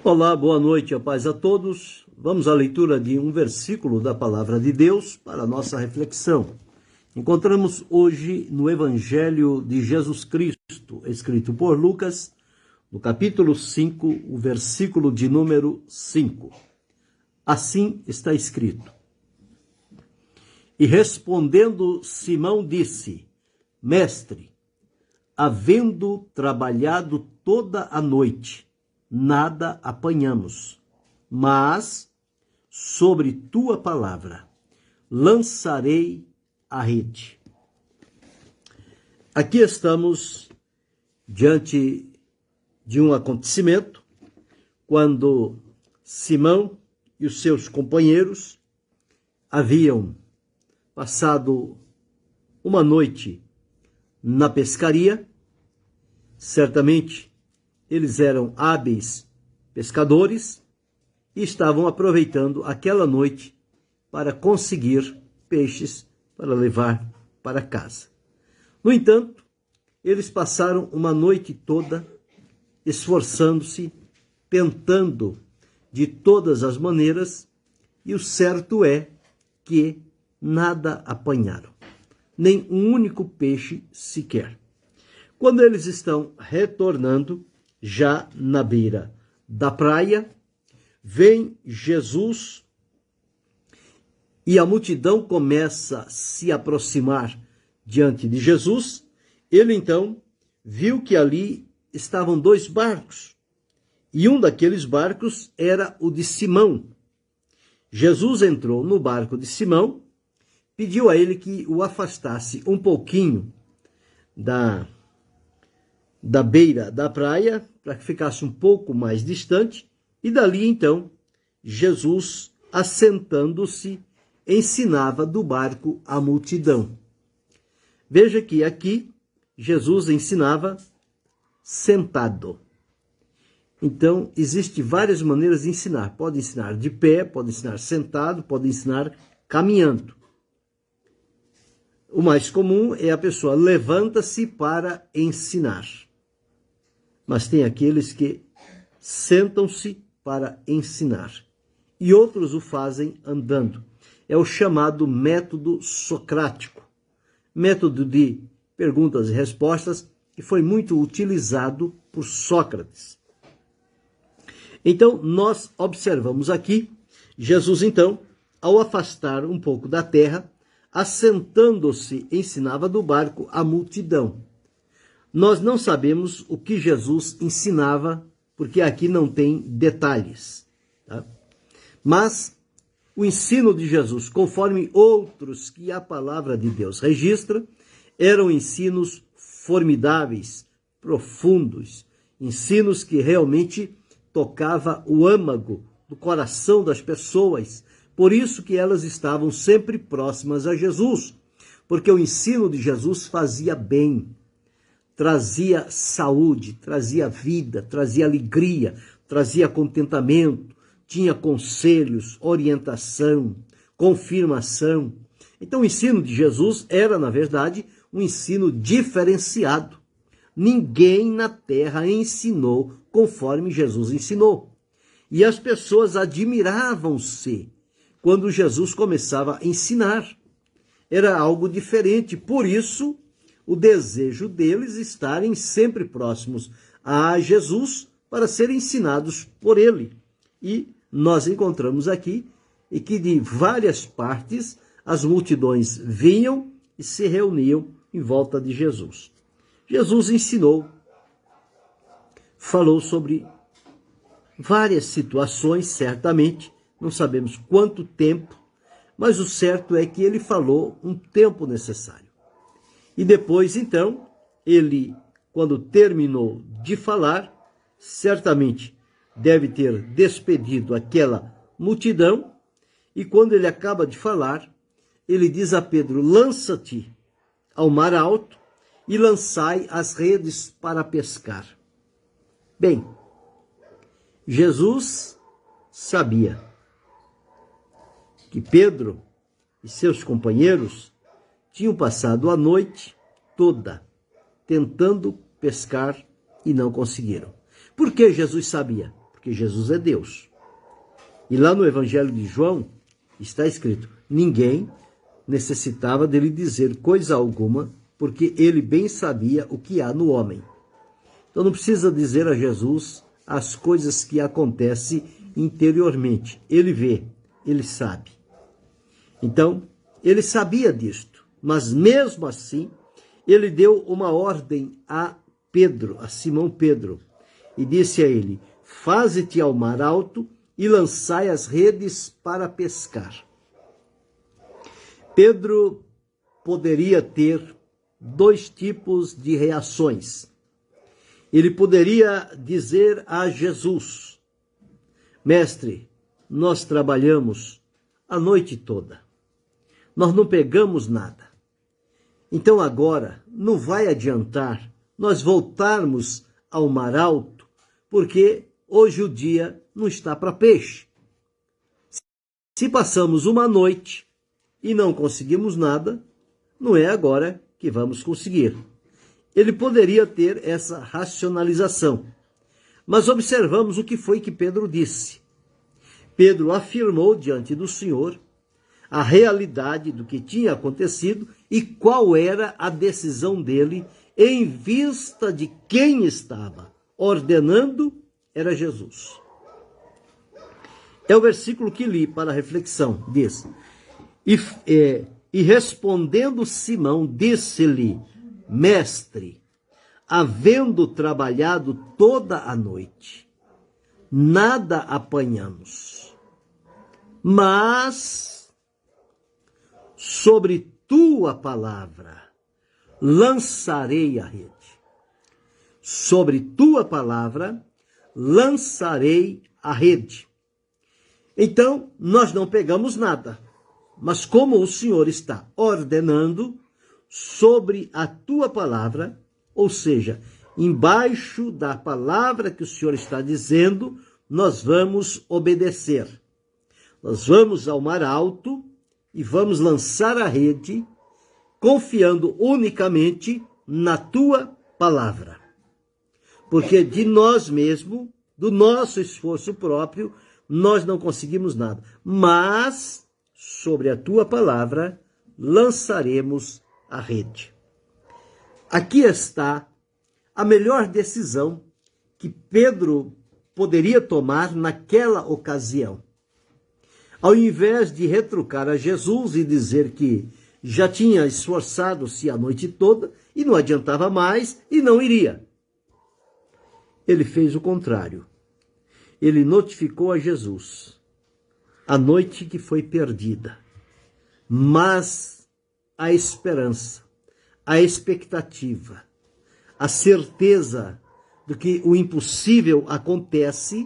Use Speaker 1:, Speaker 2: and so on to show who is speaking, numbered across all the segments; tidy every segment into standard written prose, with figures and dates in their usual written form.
Speaker 1: Olá, boa noite, a paz a todos. Vamos à leitura de um versículo da Palavra de Deus para a nossa reflexão. Encontramos hoje no Evangelho de Jesus Cristo, escrito por Lucas, no capítulo 5, o versículo de número 5. Assim está escrito: E respondendo Simão disse: Mestre, havendo trabalhado toda a noite, nada apanhamos, mas sobre tua palavra lançarei a rede. Aqui estamos diante de um acontecimento quando Simão e os seus companheiros haviam passado uma noite na pescaria. Certamente eles eram hábeis pescadores e estavam aproveitando aquela noite para conseguir peixes para levar para casa. No entanto, eles passaram uma noite toda esforçando-se, tentando de todas as maneiras, e o certo é que nada apanharam, nem um único peixe sequer. Quando eles estão retornando, já na beira da praia, vem Jesus e a multidão começa a se aproximar diante de Jesus. Ele então viu que ali estavam dois barcos, e um daqueles barcos era o de Simão. Jesus entrou no barco de Simão, pediu a ele que o afastasse um pouquinho da beira da praia, para que ficasse um pouco mais distante, e dali então Jesus, assentando-se, ensinava do barco a multidão. Veja que aqui Jesus ensinava sentado. Então, existem várias maneiras de ensinar. Pode ensinar de pé, pode ensinar sentado, pode ensinar caminhando. O mais comum é a pessoa levanta-se para ensinar. Mas tem aqueles que sentam-se para ensinar. E outros o fazem andando. É o chamado método socrático. Método de perguntas e respostas que foi muito utilizado por Sócrates. Então, nós observamos aqui, Jesus então, ao afastar um pouco da terra, assentando-se, ensinava do barco a multidão. Nós não sabemos o que Jesus ensinava, porque aqui não tem detalhes. Tá? Mas o ensino de Jesus, conforme outros que a palavra de Deus registra, eram ensinos formidáveis, profundos, ensinos que realmente tocava o âmago do coração das pessoas. Por isso que elas estavam sempre próximas a Jesus, porque o ensino de Jesus fazia bem, trazia saúde, trazia vida, trazia alegria, trazia contentamento, tinha conselhos, orientação, confirmação. Então o ensino de Jesus era, na verdade, um ensino diferenciado. Ninguém na terra ensinou conforme Jesus ensinou. E as pessoas admiravam-se quando Jesus começava a ensinar. Era algo diferente, por isso o desejo deles estarem sempre próximos a Jesus para serem ensinados por ele. E nós encontramos aqui e que de várias partes as multidões vinham e se reuniam em volta de Jesus. Jesus ensinou, falou sobre várias situações, certamente, não sabemos quanto tempo, mas o certo é que ele falou um tempo necessário. E depois, então, ele, quando terminou de falar, certamente deve ter despedido aquela multidão, e quando ele acaba de falar, ele diz a Pedro: lança-te ao mar alto e lançai as redes para pescar. Bem, Jesus sabia que Pedro e seus companheiros tinham passado a noite toda tentando pescar e não conseguiram. Por que Jesus sabia? porque Jesus é Deus. E lá no Evangelho de João está escrito: ninguém necessitava dele dizer coisa alguma, porque ele bem sabia o que há no homem. Então não precisa dizer a Jesus as coisas que acontecem interiormente. Ele vê, ele sabe. Então, ele sabia disto, mas mesmo assim, ele deu uma ordem a Pedro, a Simão Pedro, e disse a ele: faze-te ao mar alto e lançai as redes para pescar. Pedro poderia ter dois tipos de reações. Ele poderia dizer a Jesus: mestre, nós trabalhamos a noite toda, nós não pegamos nada. Então agora não vai adiantar nós voltarmos ao mar alto, porque hoje o dia não está para peixe. Se passamos uma noite e não conseguimos nada, não é agora que vamos conseguir. Ele poderia ter essa racionalização. Mas observamos o que foi que Pedro disse. Pedro afirmou diante do Senhor a realidade do que tinha acontecido e qual era a decisão dele em vista de quem estava ordenando, era Jesus. É o versículo que li para a reflexão, diz: e respondendo Simão, disse-lhe: mestre, havendo trabalhado toda a noite, nada apanhamos, mas sobre tua palavra lançarei a rede. Sobre tua palavra lançarei a rede. Então, nós não pegamos nada, mas como o Senhor está ordenando, sobre a tua palavra, ou seja, embaixo da palavra que o Senhor está dizendo, nós vamos obedecer. Nós vamos ao mar alto e vamos lançar a rede, confiando unicamente na tua palavra. Porque de nós mesmos, do nosso esforço próprio, nós não conseguimos nada. Mas, sobre a tua palavra, lançaremos a rede. Aqui está a melhor decisão que Pedro poderia tomar naquela ocasião. Ao invés de retrucar a Jesus e dizer que já tinha esforçado-se a noite toda e não adiantava mais e não iria, ele fez o contrário. Ele notificou a Jesus a noite que foi perdida, mas a esperança, a expectativa, a certeza de que o impossível acontece,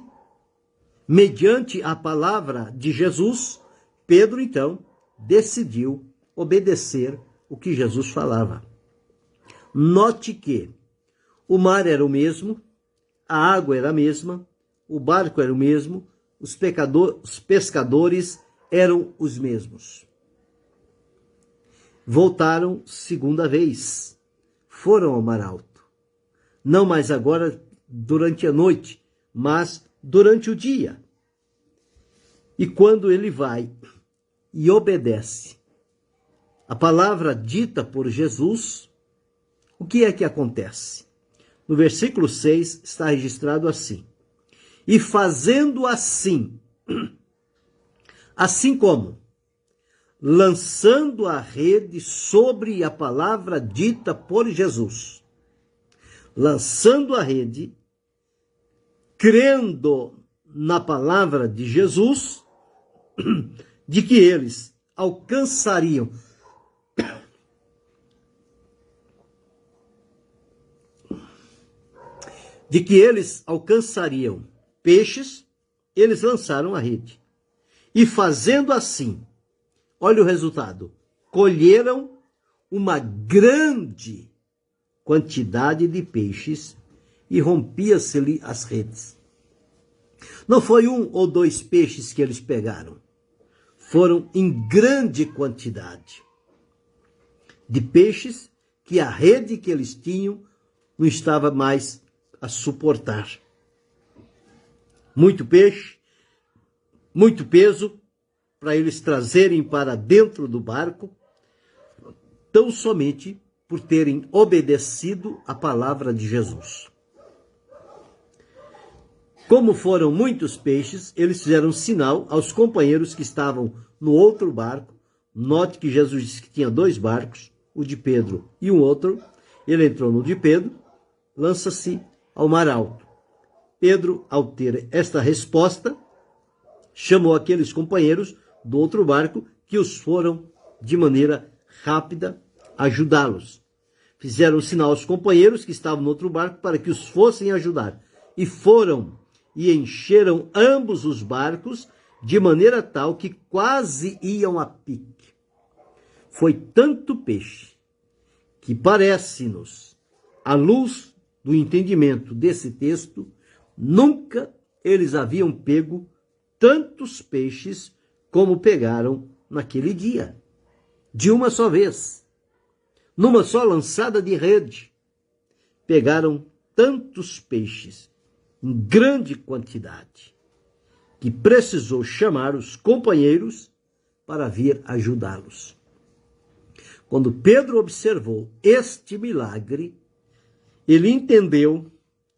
Speaker 1: mediante a palavra de Jesus, Pedro, então, decidiu obedecer o que Jesus falava. Note que o mar era o mesmo, a água era a mesma, o barco era o mesmo, os pescadores eram os mesmos. Voltaram segunda vez, foram ao mar alto. Não mais agora durante a noite, mas durante o dia. E quando ele vai e obedece a palavra dita por Jesus, o que é que acontece? No versículo 6 está registrado assim: e fazendo assim, assim como? Lançando a rede sobre a palavra dita por Jesus. Lançando a rede, crendo na palavra de Jesus, de que eles alcançariam peixes, eles lançaram a rede. E fazendo assim, olha o resultado, colheram uma grande quantidade de peixes e rompia-se-lhe as redes. Não foi 1 ou 2 peixes que eles pegaram, foram em grande quantidade de peixes que a rede que eles tinham não estava mais a suportar. muito peixe, muito peso, para eles trazerem para dentro do barco, tão somente por terem obedecido a palavra de Jesus. Como foram muitos peixes, eles fizeram sinal aos companheiros que estavam no outro barco. Note que Jesus disse que tinha 2 barcos, o de Pedro e um outro. Ele entrou no de Pedro, lança-se ao mar alto. Pedro, ao ter esta resposta, chamou aqueles companheiros do outro barco que os foram de maneira rápida ajudá-los. Fizeram sinal aos companheiros que estavam no outro barco para que os fossem ajudar. E foram e encheram ambos os barcos de maneira tal que quase iam a pique. Foi tanto peixe que parece-nos, à luz do entendimento desse texto, nunca eles haviam pego tantos peixes como pegaram naquele dia, de uma só vez, numa só lançada de rede. Pegaram tantos peixes, em grande quantidade, que precisou chamar os companheiros para vir ajudá-los. Quando Pedro observou este milagre, ele entendeu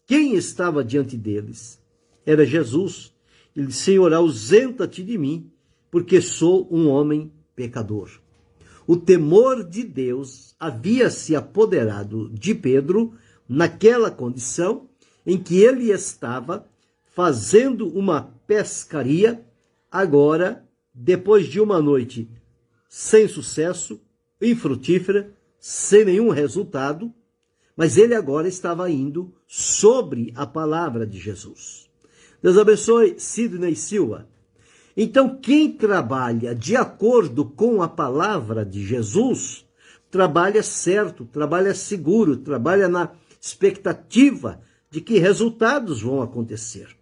Speaker 1: quem estava diante deles. Era Jesus. Ele disse: Senhor, ausenta-te de mim, porque sou um homem pecador. O temor de Deus havia se apoderado de Pedro naquela condição em que ele estava fazendo uma pescaria, agora, depois de uma noite sem sucesso, infrutífera, sem nenhum resultado, mas ele agora estava indo sobre a palavra de Jesus. Deus abençoe Sidney Silva. Então, quem trabalha de acordo com a palavra de Jesus, trabalha certo, trabalha seguro, trabalha na expectativa de que resultados vão acontecer.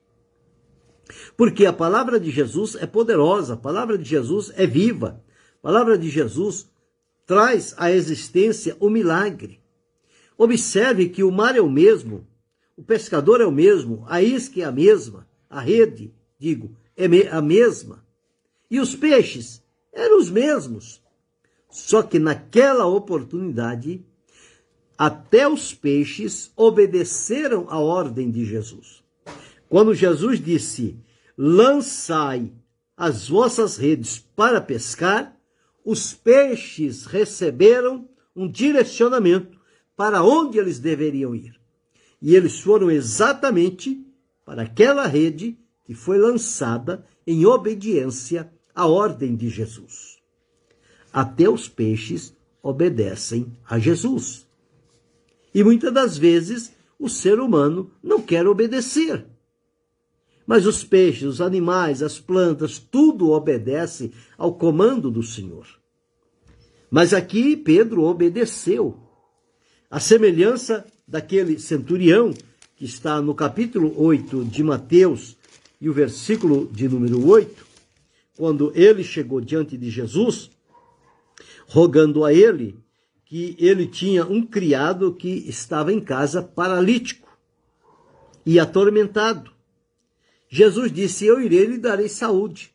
Speaker 1: Porque a palavra de Jesus é poderosa, a palavra de Jesus é viva, a palavra de Jesus traz à existência o milagre. Observe que o mar é o mesmo, o pescador é o mesmo, a isca é a mesma, a rede, é a mesma. E os peixes eram os mesmos. Só que naquela oportunidade, até os peixes obedeceram à ordem de Jesus. Quando Jesus disse: lançai as vossas redes para pescar, os peixes receberam um direcionamento para onde eles deveriam ir. E eles foram exatamente para aquela rede que foi lançada em obediência à ordem de Jesus. Até os peixes obedecem a Jesus. E muitas das vezes o ser humano não quer obedecer. Mas os peixes, os animais, as plantas, tudo obedece ao comando do Senhor. Mas aqui Pedro obedeceu. A semelhança daquele centurião que está no capítulo 8 de Mateus e o versículo de número 8, quando ele chegou diante de Jesus, rogando a ele que ele tinha um criado que estava em casa paralítico e atormentado. Jesus disse: eu irei e lhe darei saúde.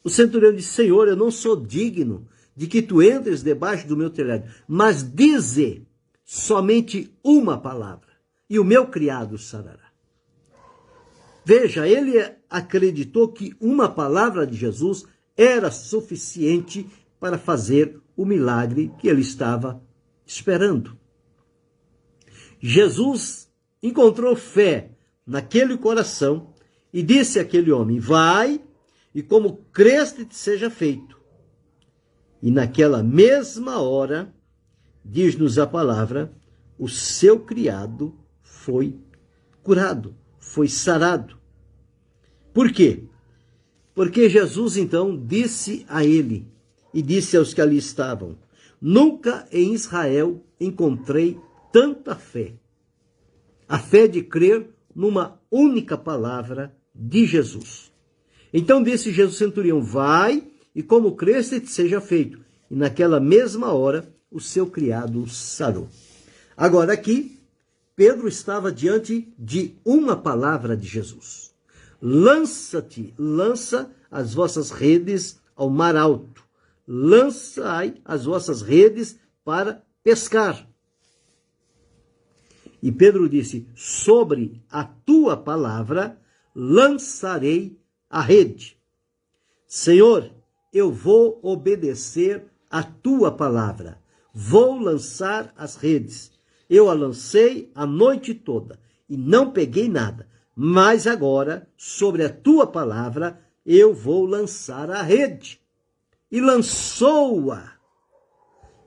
Speaker 1: O centurião disse: Senhor, eu não sou digno de que tu entres debaixo do meu telhado, mas dize somente uma palavra, e o meu criado sarará. Veja, ele acreditou que uma palavra de Jesus era suficiente para fazer o milagre que ele estava esperando. Jesus encontrou fé naquele coração e disse àquele homem: vai, e como creste te seja feito. E naquela mesma hora, diz-nos a palavra, o seu criado foi curado, foi sarado. Por quê? Porque Jesus então disse a ele e disse aos que ali estavam: nunca em Israel encontrei tanta fé. A fé de crer numa única palavra de Jesus. Então disse Jesus ao centurião: vai, e como creste te seja feito. E naquela mesma hora o seu criado sarou. Agora aqui, Pedro estava diante de uma palavra de Jesus. lança as vossas redes ao mar alto. Lançai as vossas redes para pescar. E Pedro disse, sobre a tua palavra lançarei a rede. Senhor, eu vou obedecer a tua palavra. Vou lançar as redes. Eu a lancei a noite toda e não peguei nada. Mas agora, sobre a tua palavra, eu vou lançar a rede. E lançou-a.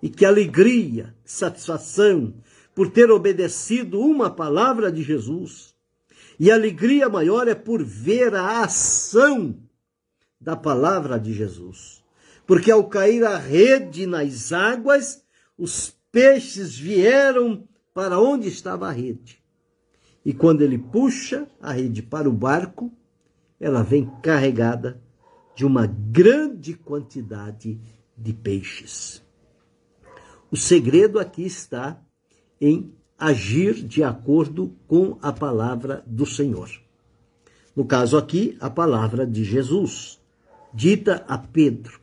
Speaker 1: E que alegria, que satisfação, por ter obedecido uma palavra de Jesus. E a alegria maior é por ver a ação da palavra de Jesus. Porque ao cair a rede nas águas, os peixes vieram para onde estava a rede. E quando ele puxa a rede para o barco, ela vem carregada de uma grande quantidade de peixes. O segredo aqui está em agir de acordo com a palavra do Senhor. No caso aqui, a palavra de Jesus, dita a Pedro.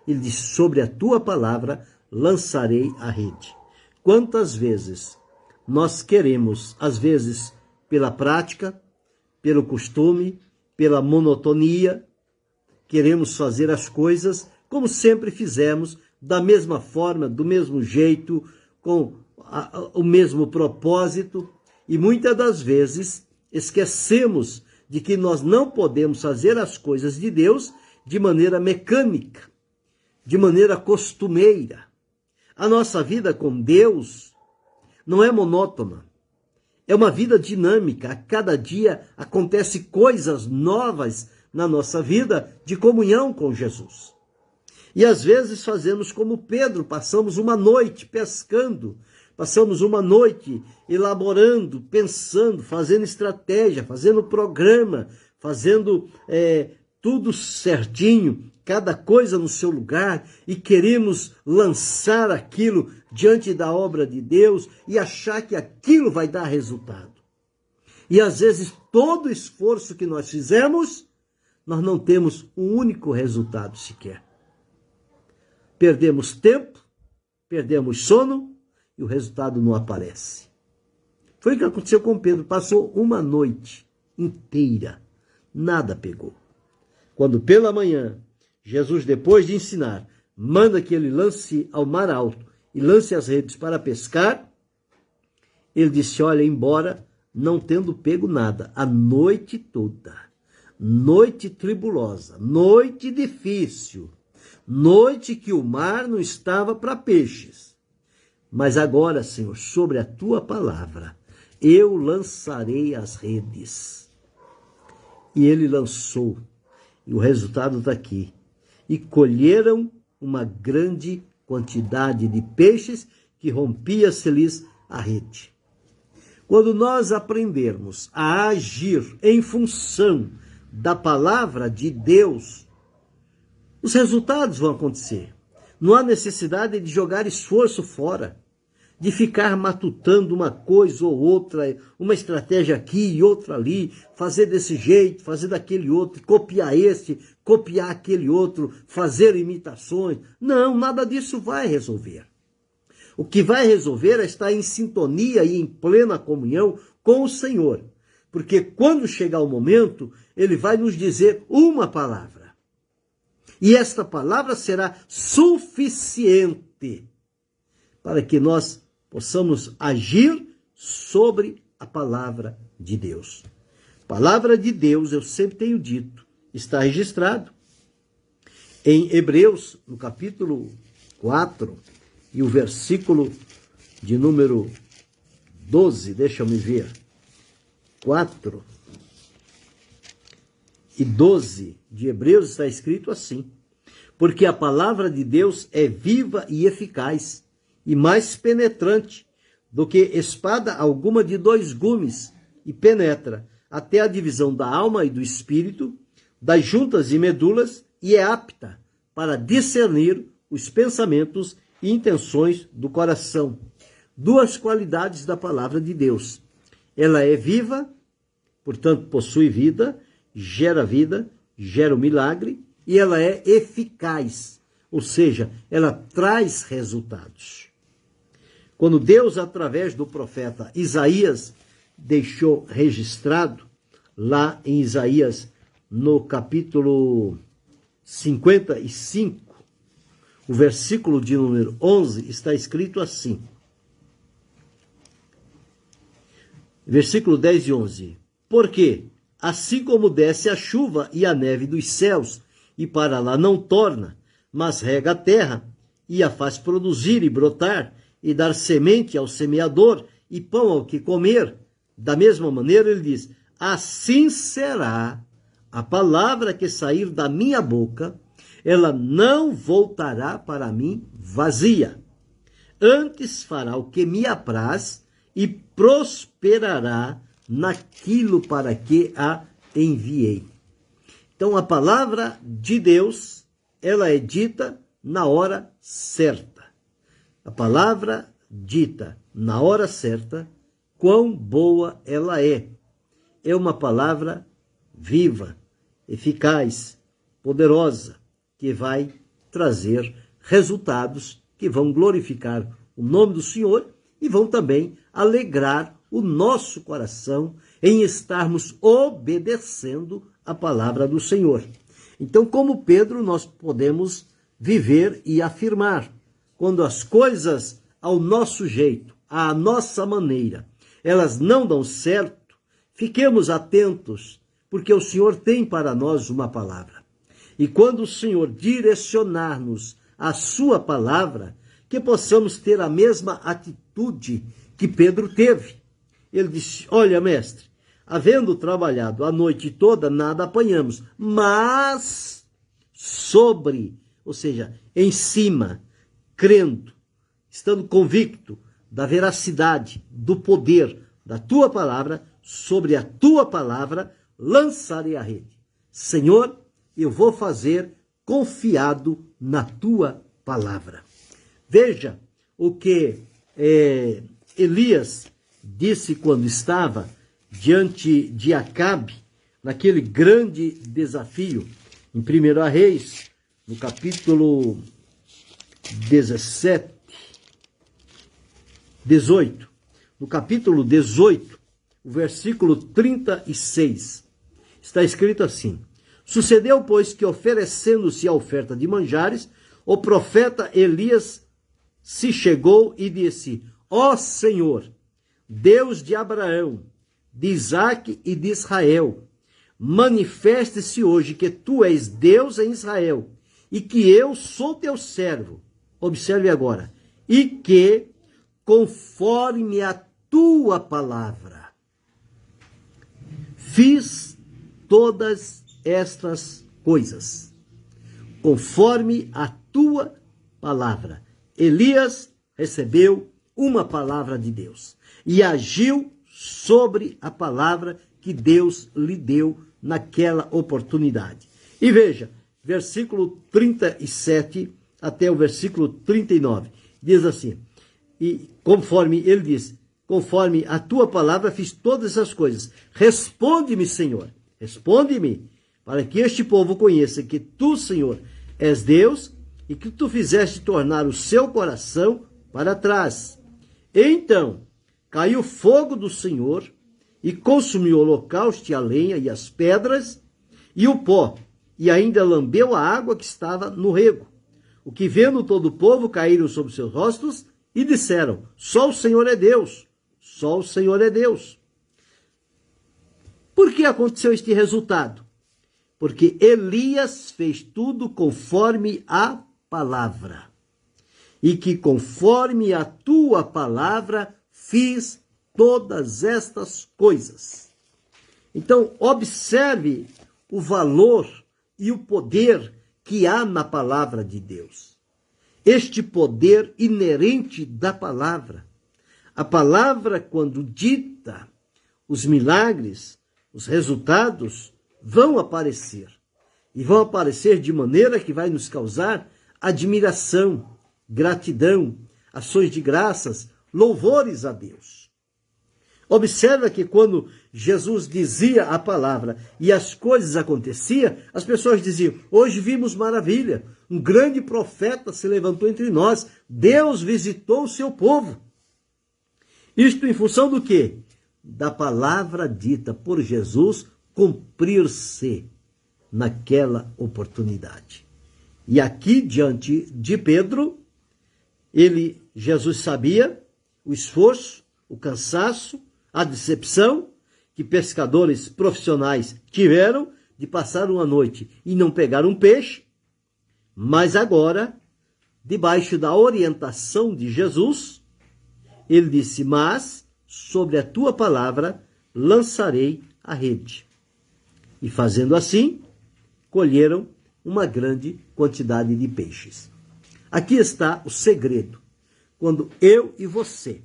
Speaker 1: Ele diz, sobre a tua palavra lançarei a rede. Quantas vezes nós queremos, às vezes pela prática, pelo costume, pela monotonia, queremos fazer as coisas como sempre fizemos, da mesma forma, do mesmo jeito, com o mesmo propósito, e muitas das vezes esquecemos de que nós não podemos fazer as coisas de Deus de maneira mecânica, de maneira costumeira. A nossa vida com Deus não é monótona, é uma vida dinâmica. A cada dia acontecem coisas novas na nossa vida de comunhão com Jesus. E às vezes fazemos como Pedro, passamos uma noite pescando, passamos uma noite elaborando, pensando, fazendo estratégia, fazendo programa, fazendo tudo certinho, cada coisa no seu lugar, e queremos lançar aquilo diante da obra de Deus e achar que aquilo vai dar resultado. E às vezes todo o esforço que nós fizemos, nós não temos um único resultado sequer. Perdemos tempo, perdemos sono e o resultado não aparece. Foi o que aconteceu com Pedro. Passou uma noite inteira, nada pegou. Quando pela manhã, Jesus, depois de ensinar, manda que ele lance ao mar alto e lance as redes para pescar, ele disse, olha, embora não tendo pego nada, a noite toda, noite tribulosa, noite difícil, noite que o mar não estava para peixes. Mas agora, Senhor, sobre a tua palavra, eu lançarei as redes. E ele lançou, e o resultado está aqui. E colheram uma grande quantidade de peixes que rompia-se-lhes a rede. Quando nós aprendermos a agir em função da palavra de Deus, os resultados vão acontecer. Não há necessidade de jogar esforço fora, de ficar matutando uma coisa ou outra, uma estratégia aqui e outra ali, fazer desse jeito, fazer daquele outro, copiar esse, copiar aquele outro, fazer imitações. Não, nada disso vai resolver. O que vai resolver é estar em sintonia e em plena comunhão com o Senhor. Porque quando chegar o momento, ele vai nos dizer uma palavra. E esta palavra será suficiente para que nós possamos agir sobre a palavra de Deus. Palavra de Deus, eu sempre tenho dito, está registrado em Hebreus, no capítulo 4, e o versículo de número 12, deixa eu me ver, 4 e 12 de Hebreus está escrito assim, porque a palavra de Deus é viva e eficaz, e mais penetrante do que espada alguma de 2 gumes, e penetra até a divisão da alma e do espírito, das juntas e medulas, e é apta para discernir os pensamentos e intenções do coração. 2 qualidades da palavra de Deus. Ela é viva, portanto possui vida, gera vida, gera o milagre e ela é eficaz, ou seja, ela traz resultados. Quando Deus, através do profeta Isaías, deixou registrado, lá em Isaías, no capítulo 55, o versículo de número 11, está escrito assim. Versículo 10 e 11. Porque, assim como desce a chuva e a neve dos céus, e para lá não torna, mas rega a terra, e a faz produzir e brotar, e dar semente ao semeador, e pão ao que comer, da mesma maneira ele diz, assim será a palavra que sair da minha boca, ela não voltará para mim vazia. Antes fará o que me apraz, e prosperará naquilo para que a enviei. Então a palavra de Deus, ela é dita na hora certa. A palavra dita na hora certa, quão boa ela é. É uma palavra viva, eficaz, poderosa, que vai trazer resultados que vão glorificar o nome do Senhor e vão também alegrar o nosso coração em estarmos obedecendo a palavra do Senhor. Então, como Pedro, nós podemos viver e afirmar, quando as coisas ao nosso jeito, à nossa maneira, elas não dão certo, fiquemos atentos, porque o Senhor tem para nós uma palavra. E quando o Senhor direcionar-nos a sua palavra, que possamos ter a mesma atitude que Pedro teve. Ele disse, olha, mestre, havendo trabalhado a noite toda, nada apanhamos, mas sobre, ou seja, em cima, crendo, estando convicto da veracidade, do poder da tua palavra, sobre a tua palavra, lançarei a rede. Senhor, eu vou fazer confiado na tua palavra. Veja o que Elias disse quando estava diante de Acabe, naquele grande desafio, em 1 Reis, no capítulo 18, no capítulo 18, o versículo 36, está escrito assim, sucedeu, pois, que oferecendo-se a oferta de manjares, o profeta Elias se chegou e disse, ó Senhor, Deus de Abraão, de Isaque e de Israel, manifeste-se hoje que tu és Deus em Israel e que eu sou teu servo. Observe agora. E que, conforme a tua palavra, fiz todas estas coisas. Conforme a tua palavra. Elias recebeu uma palavra de Deus e agiu sobre a palavra que Deus lhe deu naquela oportunidade. E veja, versículo 37 até o versículo 39, diz assim, e conforme ele diz, conforme a tua palavra fiz todas essas coisas. Responde-me, Senhor, responde-me, para que este povo conheça que tu, Senhor, és Deus e que tu fizeste tornar o seu coração para trás. Então caiu fogo do Senhor e consumiu o holocausto e a lenha e as pedras e o pó, e ainda lambeu a água que estava no rego. O que vendo todo o povo caíram sobre seus rostos e disseram, só o Senhor é Deus, só o Senhor é Deus. Por que aconteceu este resultado? Porque Elias fez tudo conforme a palavra. E que conforme a tua palavra fiz todas estas coisas. Então, observe o valor e o poder que há na palavra de Deus. Este poder inerente da palavra. A palavra, quando dita, os milagres, os resultados vão aparecer. E vão aparecer de maneira que vai nos causar admiração, gratidão, ações de graças, louvores a Deus. Observa que quando Jesus dizia a palavra e as coisas aconteciam, as pessoas diziam: hoje vimos maravilha, um grande profeta se levantou entre nós, Deus visitou o seu povo. Isto em função do quê? Da palavra dita por Jesus cumprir-se naquela oportunidade. E aqui, diante de Pedro, Jesus sabia o esforço, o cansaço, a decepção que pescadores profissionais tiveram de passar uma noite e não pegar um peixe, mas agora, debaixo da orientação de Jesus, ele disse: mas sobre a tua palavra lançarei a rede. E fazendo assim, colheram uma grande quantidade de peixes. Aqui está o segredo. Quando eu e você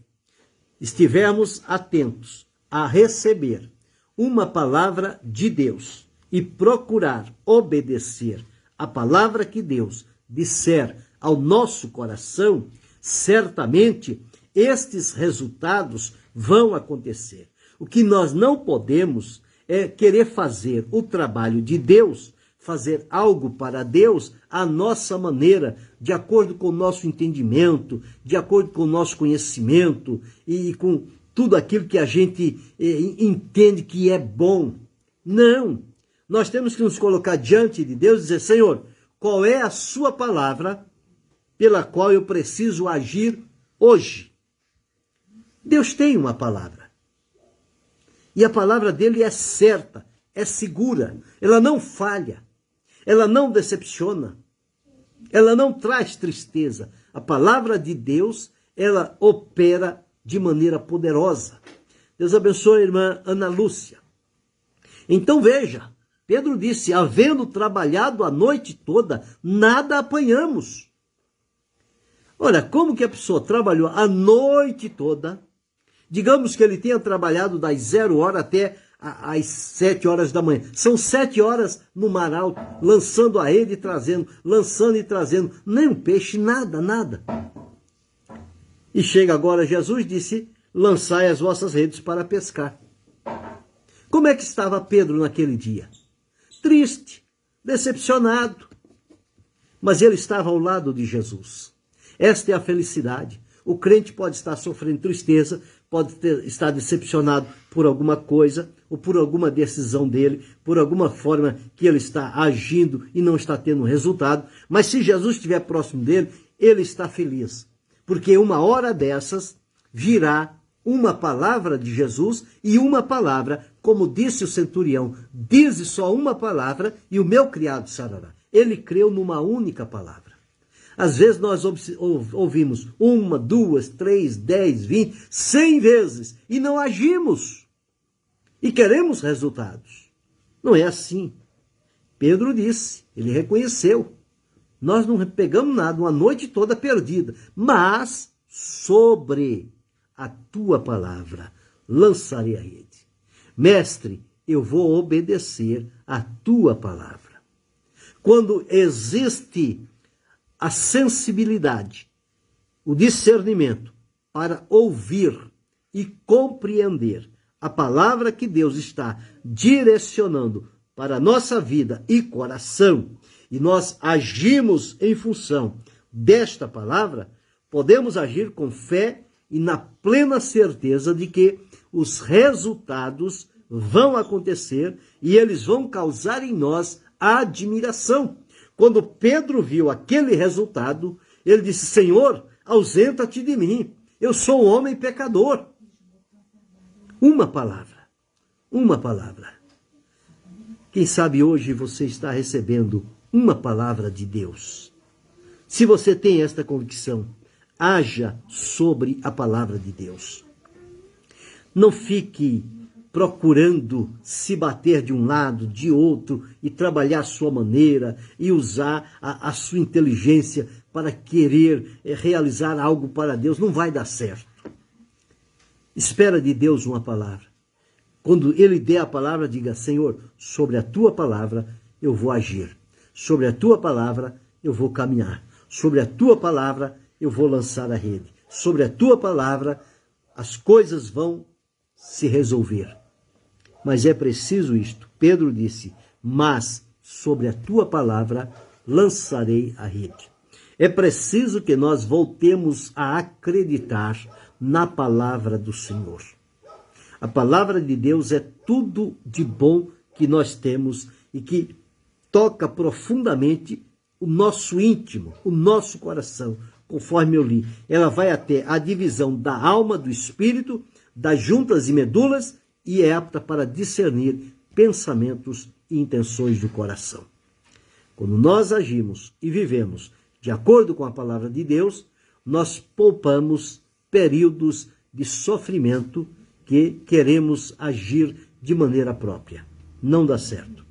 Speaker 1: estivermos atentos a receber uma palavra de Deus e procurar obedecer a palavra que Deus disser ao nosso coração, certamente estes resultados vão acontecer. O que nós não podemos é querer fazer o trabalho de Deus, fazer algo para Deus à nossa maneira, de acordo com o nosso entendimento, de acordo com o nosso conhecimento e com tudo aquilo que a gente entende que é bom. Não! Nós temos que nos colocar diante de Deus e dizer: Senhor, qual é a sua palavra pela qual eu preciso agir hoje? Deus tem uma palavra. E a palavra dele é certa, é segura, ela não falha, ela não decepciona, ela não traz tristeza. A palavra de Deus, ela opera de maneira poderosa. Deus abençoe a irmã Ana Lúcia. Então veja, Pedro disse: havendo trabalhado a noite toda, nada apanhamos. Olha, como que a pessoa trabalhou a noite toda? Digamos que ele tenha trabalhado das 0 horas até às 7 horas da manhã. São 7 horas no mar alto, lançando a rede e trazendo, lançando e trazendo. Nem um peixe, nada, nada. E chega agora, Jesus disse: lançai as vossas redes para pescar. Como é que estava Pedro naquele dia? Triste, decepcionado. Mas ele estava ao lado de Jesus. Esta é a felicidade. O crente pode estar sofrendo tristeza, pode estar decepcionado por alguma coisa, ou por alguma decisão dele, por alguma forma que ele está agindo e não está tendo resultado. Mas se Jesus estiver próximo dele, ele está feliz. Porque uma hora dessas virá uma palavra de Jesus e uma palavra, como disse o centurião: dize só uma palavra e o meu criado sarará. Ele creu numa única palavra. Às vezes nós ouvimos 1, 2, 3, 10, 20, 100 vezes e não agimos. E queremos resultados. Não é assim. Pedro disse, ele reconheceu: nós não pegamos nada, uma noite toda perdida, mas sobre a tua palavra lançarei a rede. Mestre, eu vou obedecer a tua palavra. Quando existe a sensibilidade, o discernimento para ouvir e compreender a palavra que Deus está direcionando para a nossa vida e coração, e nós agimos em função desta palavra, podemos agir com fé e na plena certeza de que os resultados vão acontecer e eles vão causar em nós admiração. Quando Pedro viu aquele resultado, ele disse: Senhor, ausenta-te de mim, eu sou um homem pecador. Uma palavra, uma palavra. Quem sabe hoje você está recebendo uma palavra de Deus. Se você tem esta convicção, haja sobre a palavra de Deus. Não fique procurando se bater de um lado, de outro, e trabalhar a sua maneira, e usar a sua inteligência para querer realizar algo para Deus. Não vai dar certo. Espera de Deus uma palavra. Quando Ele der a palavra, diga: Senhor, sobre a tua palavra eu vou agir. Sobre a tua palavra eu vou caminhar. Sobre a tua palavra eu vou lançar a rede. Sobre a tua palavra as coisas vão se resolver. Mas é preciso isto. Pedro disse, mas sobre a tua palavra lançarei a rede. É preciso que nós voltemos a acreditar na palavra do Senhor. A palavra de Deus é tudo de bom que nós temos e que toca profundamente o nosso íntimo, o nosso coração, conforme eu li. Ela vai até a divisão da alma, do espírito, das juntas e medulas e é apta para discernir pensamentos e intenções do coração. Quando nós agimos e vivemos de acordo com a palavra de Deus, nós poupamos períodos de sofrimento que queremos agir de maneira própria. Não dá certo.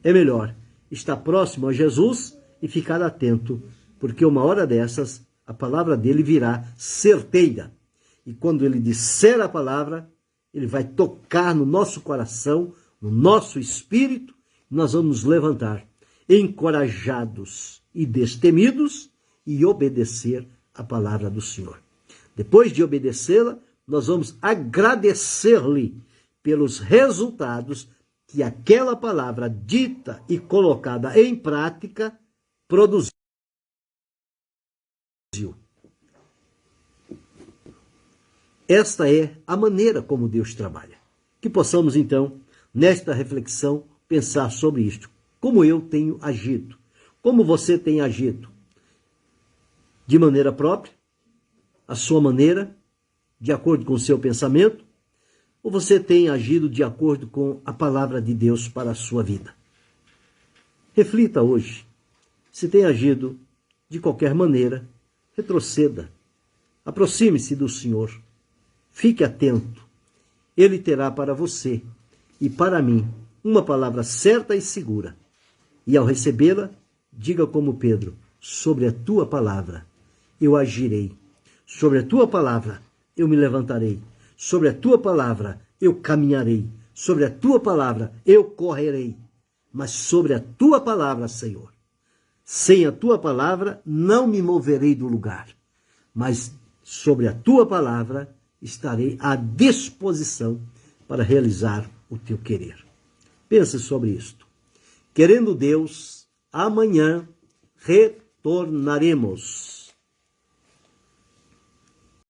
Speaker 1: É melhor estar próximo a Jesus e ficar atento, porque uma hora dessas a palavra dele virá certeira. E quando ele disser a palavra, ele vai tocar no nosso coração, no nosso espírito, e nós vamos nos levantar encorajados e destemidos e obedecer a palavra do Senhor. Depois de obedecê-la, nós vamos agradecer-lhe pelos resultados que aquela palavra dita e colocada em prática produziu. Esta é a maneira como Deus trabalha. Que possamos, então, nesta reflexão, pensar sobre isto. Como eu tenho agido? Como você tem agido? De maneira própria? A sua maneira? De acordo com o seu pensamento? Ou você tem agido de acordo com a palavra de Deus para a sua vida? Reflita hoje. Se tem agido de qualquer maneira, retroceda. Aproxime-se do Senhor. Fique atento. Ele terá para você e para mim uma palavra certa e segura. E ao recebê-la, diga como Pedro, sobre a tua palavra eu agirei. Sobre a tua palavra eu me levantarei. Sobre a tua palavra eu caminharei. Sobre a tua palavra eu correrei. Mas sobre a tua palavra, Senhor, sem a tua palavra não me moverei do lugar. Mas sobre a tua palavra estarei à disposição para realizar o teu querer. Pense sobre isto. Querendo Deus, amanhã retornaremos.